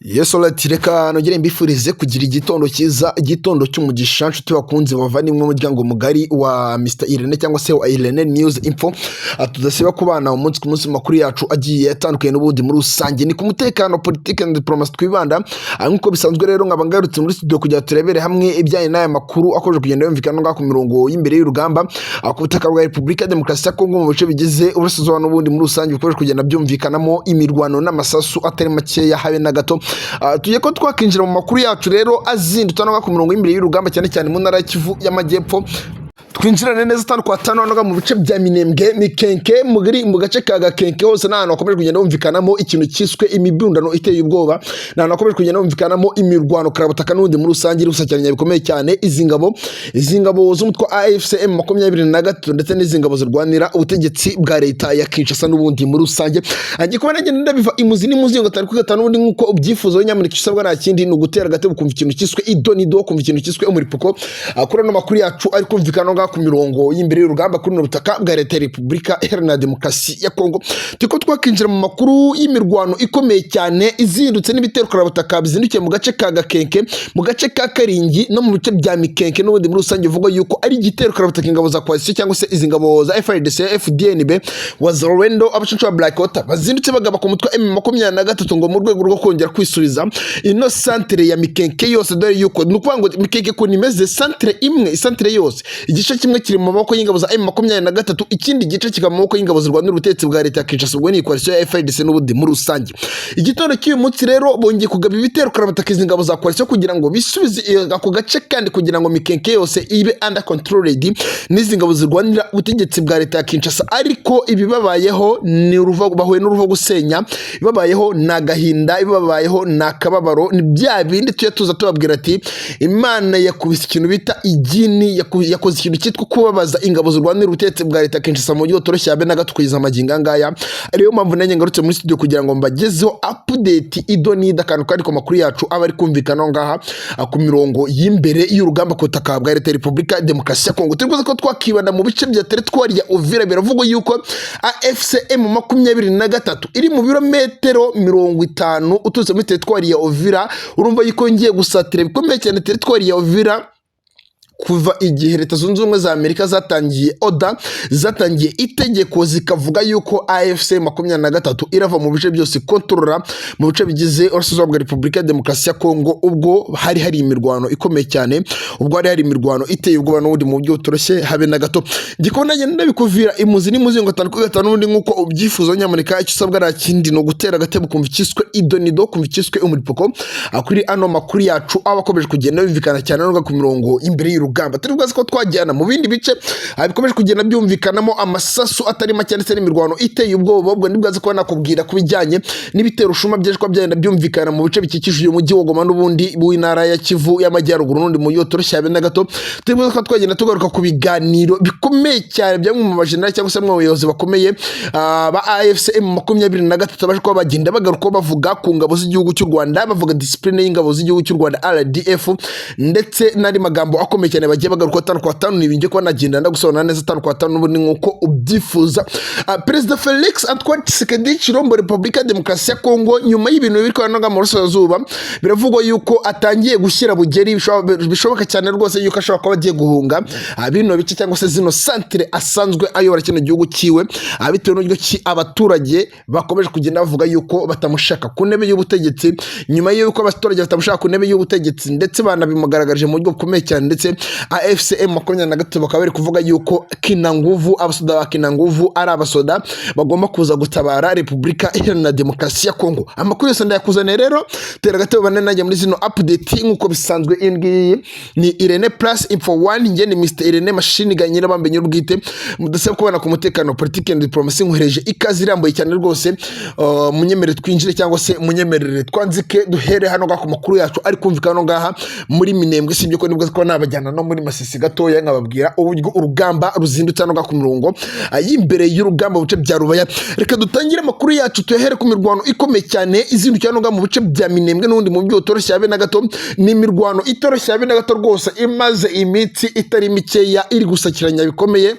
Yesu reka nogere mbifurize kugira igitondo cyiza, igitondo cy'umugisha nshuti bakunze bavandimwe umuryango mugari wa Mr Irene cyangwa se wa Irene News Info. Tudasiba kubana umunsi ku munsi makuru yacu agiye atandukanye n'ubundi muri rusange, ni ku mutekano, politike and diplomacy twibanda. Nkuko bisanzwe rero nkaba ngarutse muri studio kugira turebere hamwe ibyaye n'aya makuru akoje kugenda yumvikana ngaho ku mirongo y'imbere y'urugamba ku butaka bwa Repubulika Demokarasi ya Kongo mu bice bigize uburasirazuba n'ubundi muri rusange bikomeje kugenda byumvikanamo imirwano n'amasasu atari makeya habe na gato. Tugiye ko twakinjira mu makuru yacu rero azindutse no ku mirongo y'imbere y'urugamba cyane cyane mu ntara ya Kivu y'Amajyepfo. Twinjirane neza tano kwa tano no mu bice bya Minembwe, Mikenke, mu gace ka Gakenke hose n'ahantu hakomeje kugenda humvikanamo ikintu cyiswe imibundano iteye ubwoba, n'ahantu hakomeje kugenda humvikanamo imirwano karabutaka n'undi muri rusange rusakiranya bikomeye cyane. Izi ngabo z'umutwe AFCM 23 ndetse n'izi ngabo zirwanira ubutegetsi bwa leta ya Kinshasa n'ubundi muri rusange. Agiye kuba nagenda ndabiva imuzi n'imuzi ngo atari kugatana n'ubundi nkuko ubyifuzo nyamuneka isabwa nta kindi no gutera gatebo kumva ikintu cyiswe idonido, kumva ikintu cyiswe umuripoko. Akora no makuru yacu ari kumvikana ku mirongo y'imbere y'urugamba kuri n'ubutaka bwa leta ya Repubulika Iharanira Demokarasi ya Kongo. Tuko twakinjira mu makuru y'imirwano ikomeye cyane izindutse n'ibitero karabutaka bizindukiye mu gace ka Gakenke, mu gace ka Karingi no mu bice bya Mikenke n'ubundi muri rusange vuga yuko ari igitero karabutaka ingabo za coalition cyangwa se izi ngabo za FARDC, FDNB, Wazalendo, abashinzwe Black Water bazindutse bagaba ku mutwe M23 ngo mu rwego rwo kongera kwisubiza ino centre ya Mikenke yose, dore yuko nukuvuga ngo Mikenke ko nimeze centre imwe, centre yose igice kimwe kiri mu maboko y'ingabo za M23, ikindi gice kikaba mu maboko y'ingabo zirwanira ubutegetsi bwa leta ya Kinshasa ubwo ni coalition ya FARDC n'ubundi muri rusange. Igitondo cy'uyu munsi rero bongeye kugaba ibitero karabutaka izi ngabo za coalition kugira ngo bisubize ako gace kandi kugira ngo Mikenke yose ibe under control n'izi ngabo zirwanira ubutegetsi bwa leta ya Kinshasa. Ariko ibibabayeho ni bahuye n'uruvo gusenya, ibibabayeho na gahinda, ibibabayeho na kababaro, ni bya bindi tuza tubabwira ati Imana yakubise ikintu bita igini, yakoze ikintu cyitwa kubabaza ingabo zirwanira ubutegetsi bwa leta Kinshasa mu buryo toroshye habe na gato kugeza amaginga ngaya. Ariyo mpamvu nanjye ngarutse muri studio kugira ngo mbagezeho update idonida kandi ko makuru yacu aba ari kumvikana ngaha ku mirongo y'imbere y'urugamba ku butaka bwa leta ya Repubulika Demokarasi ya Kongo. Turibuze ko twakibanda mu bice bya territoire ya Uvira, biravugwa yuko AFCM 23 iri mu birometero 50 uturutse muri territoire ya Uvira. Urumva yuko ngiye gusatira bikomeye cyane territoire ya Uvira kuva igihe Leta Zunze Ubumwe za Amerika zatangiye itegeko zikavuga yuko AFC 23 irava mu bice byose kontrola mu bice bigize uburasirazuba bwa Repubulika Demokarasi ya Kongo. Ubwo hari imirwano ikomeye cyane, ubwo hari imirwano iteye ubwoba n'ubundi mu buryo toroshye habe na gato. Gikona ngenda bikuvira imuzi n'imuzi ngo atandukanye n'ubundi nkuko ubyifuzo nyamuneka icyo usabwa nta kindi no gutera gatebo kumva ikiswe idonido, kumva ikiswe umuripoko. Kuri ano makuru yacu abakomeje kugenda bimvikana cyane no ku mirongo imbere y'urugamba. Turibuze ko twajyana mu bindi bice bikomeje kugenda byumvikanamo amasasu atari make ndetse n'imirwano iteye ubwoba. Ubwo ndibwaze ko nakubwira kubijyanye n'ibitero shuma byejwe byagenda byumvikana mu bice bikikije uyu mujyi wa Goma n'ubundi w'intara ya Kivu y'Amajyaruguru n'undi mu yotoroshye habe na gato. Turibuze ko twagenda tugaruka ku biganiro bikomeye cyane bya mu bajenerali cyangwa se mu bayobozi bakomeye ba AFCM 23 baje ko bagenda bagaruka bavuga ku ngabo z'igihugu cy'u Rwanda, bavuga discipline y'ingabo z'igihugu cy'u Rwanda RDF, ndetse n'ari magambo akomeye cyane bagiye bagaruka tano kwa tano. Nibinje ko nagenda ndagusobanura neza tano kwa tano n'ubundi nkuko ubyifuza. Perezida Felix Antoine Tshisekedi Chilombo Repubulika Demokarasi ya Kongo, nyuma y'ibintu biri kwananga mu burasirazuba, biravugwa yuko atangiye gushyira bugeri bishoboka cyane rwose yuko ashobora kuba agiye guhunga bino bice cyangwa se zino centre asanzwe ayobora kino gihugu kiwe, bitewe n'uburyo ki abaturage bakomeje kugenda bavuga yuko batamushaka ku ntebe y'ubutegetsi. Nyuma y'uko abaturage batamushaka ku ntebe y'ubutegetsi ndetse banabimugaragarije mu buryo bukomeye cyane, ndetse AFCM 23 bakaba bari kuvuga yuko kinanguvu, abasoda ba kinanguvu ari abasoda bagomba kuza gutabara Repubulika Iharanira Demokarasi ya Kongo. Amakuru yose ndayakuzane rero tera gatebo bananajye muri zino update nkuko bisanzwe. Ingiyi ni Irene Plus Info 1, nge ni Mr Irene mashini ganyira bambenye ubwite. Mudasaba kubana ku mutekano, politike and diplomacy nkuhereje ikazi irambuye cyane rwose. Munyemerere twinjire cyangwa se munyemerere twanzike duhere hano ku makuru yacu ari kumvikana ngaha muri Minembwe. Sibyo ko nibwo ko nabajyana no muri Masisi gatoya nkababwira uburyo urugamba ruzindutse no ku mirongo y'imbere y'urugamba buce bya Rubaya. Reka dutangire amakuru yacu tuhere ku mirwano ikomeye cyane izindukira no mu buce bya Minembwe n'undi mu byo toroshye habe na gato. Ni imirwano itoroshye habe na gato rwose imaze imitsi itari mikeya iri gusakiranya bikomeye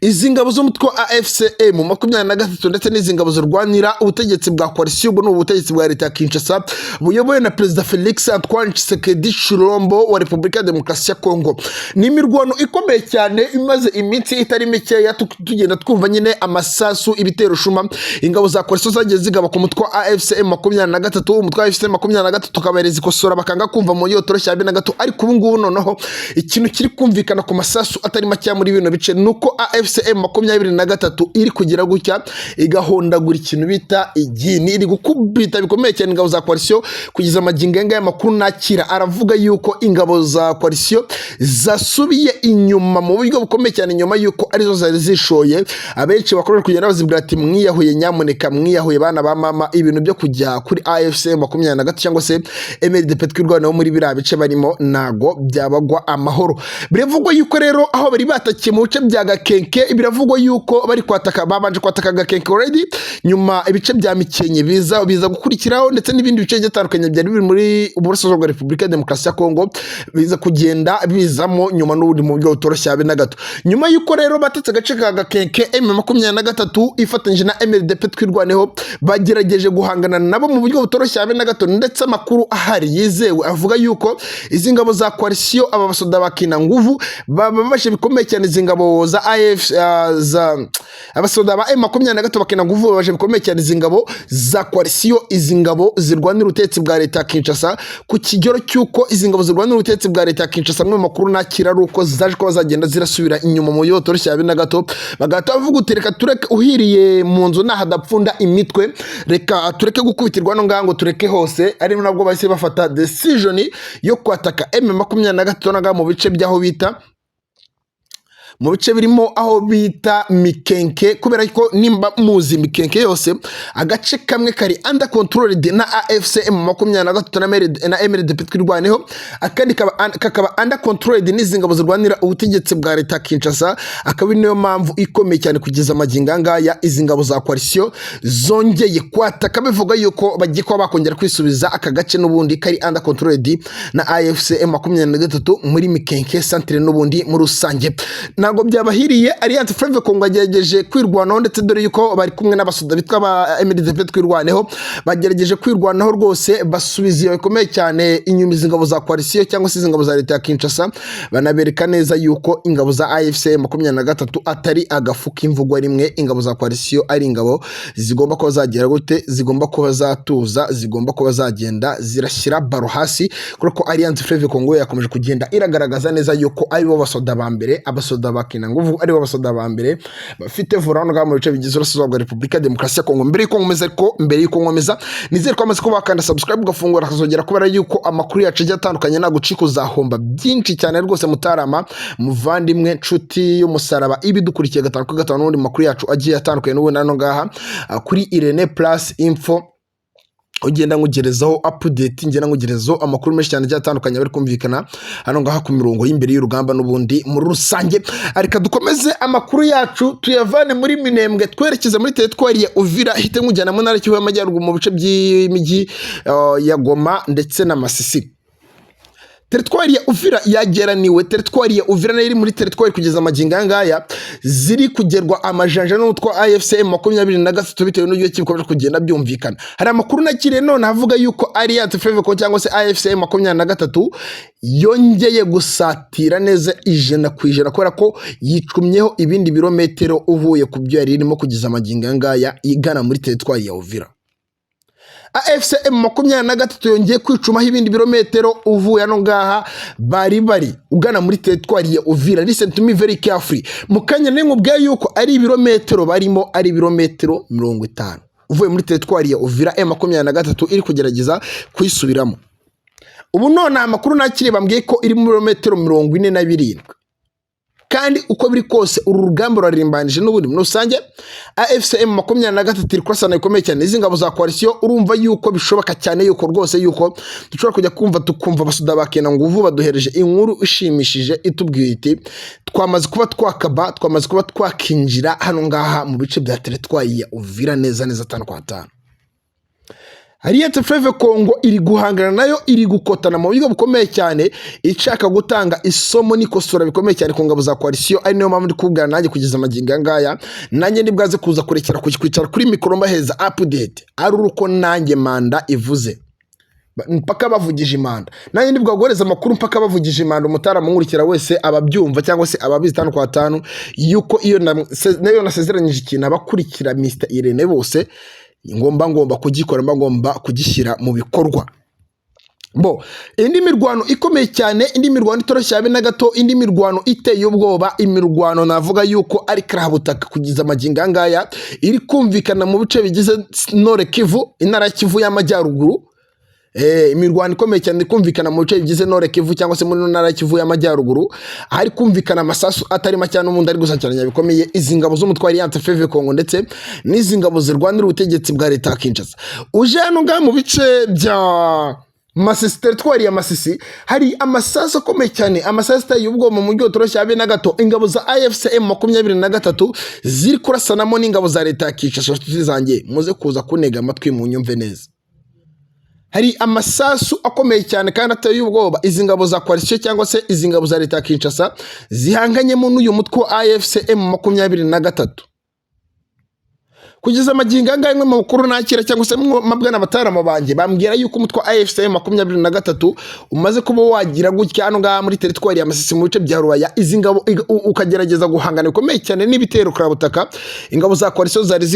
izi ngabo z'umutwe wa AFCM mu 23 ndetse n'izi ngabo zirwanira ubutegetsi bwa coalition bwo n'ubutegetsi bwa leta ya Kinshasa buyobowe na President Felix Antoine Tshisekedi Tshilombo wa Republika ya Demokarasi ya Kongo. Ni imirwano ikomeye cyane imaze iminsi itari mikeya tugenda twumva nyine amasasu ibitero shuma ingabo za coalition zagiye zigaba ku mutwe wa AFCM 23 umutwe wa AFCM 23 kabereza ikosora bakanga kumva mu yo toroshya na gato ariko ubu ngubu noneho ikintu kiri kumvikana ku masasu atari make muri bino bice nuko AFCM 23 iri kugira gutya igahondagura ikintu bita igini iri gukubita bikomeye cyane ingabo za coalition kugeza amagingenga y'amakuru nakira aravuga yuko ingabo za coalition zasubiye inyuma mu buryo bukomeye cyane nyuma yuko arizo zari zishoye abenshi bakorera kugenda bazibwira ati mwiyahuye nyamuneka mwiyahuye bana ba mama ibintu byo kujya kuri AFCM 23 cyangwa se MLDP twirwanaho muri bira bice barimo nago byabagwa amahoro. Biravugwa yuko rero aho bari batakiye mu bice bya Gakenke biravugwa yuko bari kwataka babanje kwataka Gakenke already nyuma ibice bya Mikenye biza gukurikiraho ndetse n'ibindi bice bitandukanye byari biri muri uburasirazuba bwa Republika ya Demokarasi ya Kongo biza kugenda bizamo nyuma n'ubundi mu buryo butoroshye na gato. Nyuma yuko rero batatse agace ka Gakenke M23 ifatanyije na MLDP twirwaneho bagerageje guhangana nabo mu buryo butoroshye na gato ndetse amakuru ahari yizewe avuga yuko izi ngabo za coalition aba basoda bakina nguvu babashe bikomeye cyane izi ngabo za AF za abasoda ba M23 bakina nguvu babashe bikomeye cyane izi ngabo za coalition izi ngabo zirwanira ubutegetsi bwa leta ya Kinshasa ku kigero cyuko izi ngabo zirwanira ubutegetsi bwa leta ya Kinshasa mu makuru nakira ruko zaje ko bazagenda zirasubira inyuma mu yo toroshye na gato bagata bavuga utereka tureke uhiriye mu nzu nahadapfunda imitwe reka tureke gukubitirwa no ngango tureke hose ari nabwo bahise bafata decision yo kwataka M23 mu bice byaho bita mu bice birimo aho bita Mikenke kubera ko nimba muzi Mikenke yose agace kamwe kari under control na AFCM 23 na MLDP twirwaneho akandi kakaba under control n'izi ngabo zirwanira ubutegetsi bwa leta Kinshasa akaba niyo mpamvu ikomeye cyane kugeza amaginganga ya izi ngabo za coalition zongeye kwataka bivuga yuko bagiye kwa bakongera kwisubiza aka gace n'ubundi kari under control na AFCM 23 muri Mikenke centre n'ubundi muri rusange ntago byabahiriye Alliance Fleuve Congo agerageje kwirwanaho ndetse dore yuko bari kumwe n'abasoda bitwa ba MLDP twirwaneho bagerageje kwirwanaho rwose basubiza bikomeye cyane inyuma izingabo za coalition cyangwa se izingabo za leta ya Kinshasa banabereka neza yuko ingabo za AFCM 23 atari agafuka imvugwa rimwe ingabo za coalition ari ingabo zigomba kuba zagera gute zigomba kuba zatuza zigomba kuba zagenda zirashyira baro hasi kuko Alliance Fleuve Congo yakomeje kugenda iragaragaza neza yuko ari bo basoda ba mbere abasoda bakina nguvu ari bo basoda ba mbere bafite vorano ga mu bice bigize urasozwa bwa Republika ya Demokarasi ya Kongo mbere yuko nkomeza nizere ko amaze ko bakanda subscribe gafungura akazogera kubera yuko amakuru yacu ajya atandukanye nagucika uzahomba byinshi cyane rwose mutarama muvandimwe nshuti y'umusaraba ibidukurikiye gatanu ko gatanu n'undi makuru yacu agiye atandukanye n'ubu nano ngaha kuri Irene Plus Info ugenda ngugerezaho update ngenda ngugerezaho amakuru menshi cyane atandukanye bari kumvikana hano ngaha ku mirongo y'imbere y'urugamba n'ubundi muri rusange ariko dukomeze amakuru yacu tuyavane muri Minembwe twerekeza muri teritwari ya Uvira hite nkujyana mu ntara y'Kivu y'Amajyaruguru mu bice by'imijyi ya Goma ndetse na Masisi. Teritwari ya Uvira yageraniwe teritwari ya Uvira nayo iri muri teritwari kugeza amaginga ngaya ziri kugerwa amajanja n'utwa AFCM 23 bitewe n'ugiye kibikomeje kugenda byumvikana. Hari amakuru nakire none avuga yuko Alliance Fleuve Congo cyangwa se AFCM 23 yongeye gusatira neza 100% kubera ko yicumyeho ibindi birometero uvuye ku byo yari irimo kugeza amaginga ngaya igana muri teritwari ya Uvira. AFCM 23 yongeye kwicumaho ibindi birometero uvuye no ngaha bari ugana muri teritwari ya Uvira. Listen to me very carefully mukanya nkubwiye yuko ari ibirometero barimo ari ibirometero 50 uvuye muri teritwari ya Uvira M23 iri kugerageza kwisubiramo. Ubu none amakuru nakire bambwiye ko iri mu birometero 47 kandi uko biri kose uru rugamba rurarimbanije n'ubundi mu rusange AFCM 23 iri kurasana ikomeye cyane izi ngabo za coalition urumva yuko bishoboka cyane yuko rwose yuko dushobora kujya tukumva basoda bakena nguvu baduhereje inkuru ishimishije itubwiye iti twamaze kuba twakinjira hano ngaha mu bice bya teritwari ya Uvira neza 5 kwa 5. Alliance Fleuve Congo iri guhangana nayo, iri gukotana mu buryo bukomeye cyane, ishaka gutanga isomo n'ikosora bikomeye cyane ku ngabo za coalition. Ari niyo mpamvu ndi kubwira nanjye kugeza amagingo ngaya, nanjye ndibwaze kuza kurekera kwicara kuri mikoro mbaheza update ari uruko nanjye manda ivuze, mpaka bavugije imanda. Nanjye ndibwa guhereza amakuru mpaka bavugije imanda. Umutara munkurikira wese ababyumva cyangwa se ababizi 5 kwa 5 yuko iyo nayo nasezeranyije ikintu abakurikira Mr Irene bose ngomba kugikora, ngomba kugishyira mu bikorwa. Bo indi mirwano ikomeye cyane, indi mirwano itoroshye habe na gato, indi mirwano iteye ubwoba, imirwano navuga yuko ari karabutaka kugeza amagingo ngaya, iri kumvikana mu bice bigize Nord Kivu, intara Kivu y'amajyaruguru. Imirwano ikomeye cyane kumvikana mu bice bigize Nord Kivu cyangwa se muri ntara Kivu y'amajyaruguru, hari kumvikana amasasu atari macye n'umundi ari gusakiranya bikomeye izi ngabo z'umutwari Alliance Fleuve Congo ndetse n'izi ngabo zirwanira ubutegetsi bwa leta ya Kinshasa. Uje hano ngaha mu bice bya Masisi, teritwari ya Masisi, hari amasasu akomeye cyane, amasasu ateye ubwoba mu mujyi utoroshye habe na gato. Ingabo za AFC M23 ziri kurasanamo n'ingabo za leta ya Kinshasa. Tuzangiye muze kuza kunega amatwi mu nyumve neza. Hari amasasu akomeye cyane kandi ateye ubwoba izi ngabo za coalition cyangwa se izi ngabo za leta ya Kinshasa zihanganyemo n'uyu mutwe wa AFC M23. Kugeza amagingo ngaya mu makuru nakira cyangwa se mabwana abatarama banjye bambwira yuko umutwe wa AFC M23 umaze kuba wagira gutya hano ngaha muri teritwari ya Masisi mu bice bya Rubaya. Izi ngabo ukagerageza guhangana bikomeye cyane n'ibitero karabutaka ingabo za coalition zari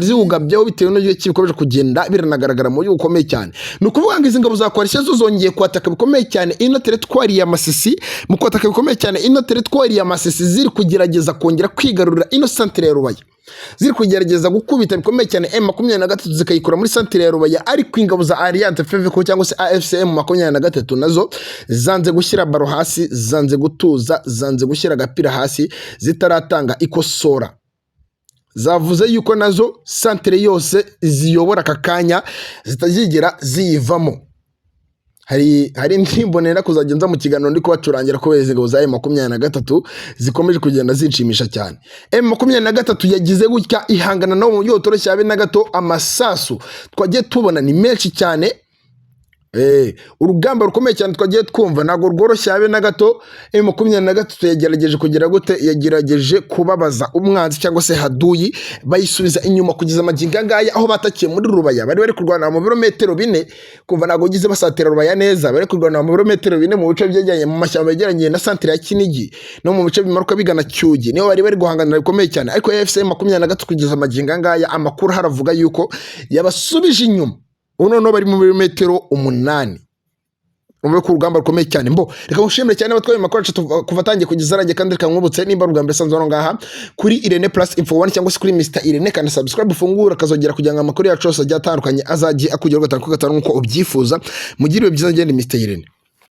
zigabyeho bitewe n'ibyo kibikomeje kugenda biranagaragara mu buryo bukomeye cyane. Nukuvuga ngo izi ngabo za coalition zongeye kwataka bikomeye cyane ino teritwari ya Masisi, mu kwataka bikomeye cyane ino teritwari ya Masisi ziri kugerageza kongera kwigarurira ino centre ya Rubaya, ziri kugerageza gukubita bikomeye cyane M23 zikayikura muri centre ya Rubaya. Ariko ingabo za Alliance Fleuve Congo cyangwa se AFC M23 nazo zanze gushyira baro hasi, zanze gutuza, zanze gushyira agapira hasi, zitaratanga ikosora. Zavuze yuko nazo centre yose ziyobora akakanya zitazigera ziyivamo. Hari indirimbo nera kuzagenza mu kiganiro ndi kubacurangira ko ingabo za M23 zikomeje kugenda zinshimisha cyane. M23 yagize gutya ihangana no mu buryo utoroshye habe na gato. Amasasu twagiye tubona ni menshi cyane. Urugamba rukomeye cyane twagiye twumva nago rworoshye habe na gato. M23 yagerageje kugira gute, yagerageje kubabaza umwanzi cyangwa se haduyi, bayisubiza inyuma kugeza amagingo ngaya aho batakiye muri Rubaya. Bari kurwana mu birometero 4 kumva nago gize basatira Rubaya neza, bari kurwana mu birometero 4 mu bice byegeranye mu mashyamba yegeranye na centre ya Kinigi no mu bice bimaruka bigana Cyugi, niho bari guhangana bikomeye cyane. Ariko AFC M23 kugeza amagingo ngaya amakuru haravuga yuko yabasubije inyuma. Uno no bari mu birometero 8. Umwe ku rugamba rukomeye cyane. Mbo reka mushimire cyane abatwaye makuru kuva tangiye kugeza range, kandi reka mwubutse nimba rugamba sanzwe ngaha kuri Irene Plus Info 1 cyangwa se kuri Mr Irene, kandi subscribe ufungura kazogera kugira ngo amakuru yacu yose ajya atandukanye azajye akugera gatanu nkuko ubyifuza. Mugiriwe byiza ngende Mr Irene.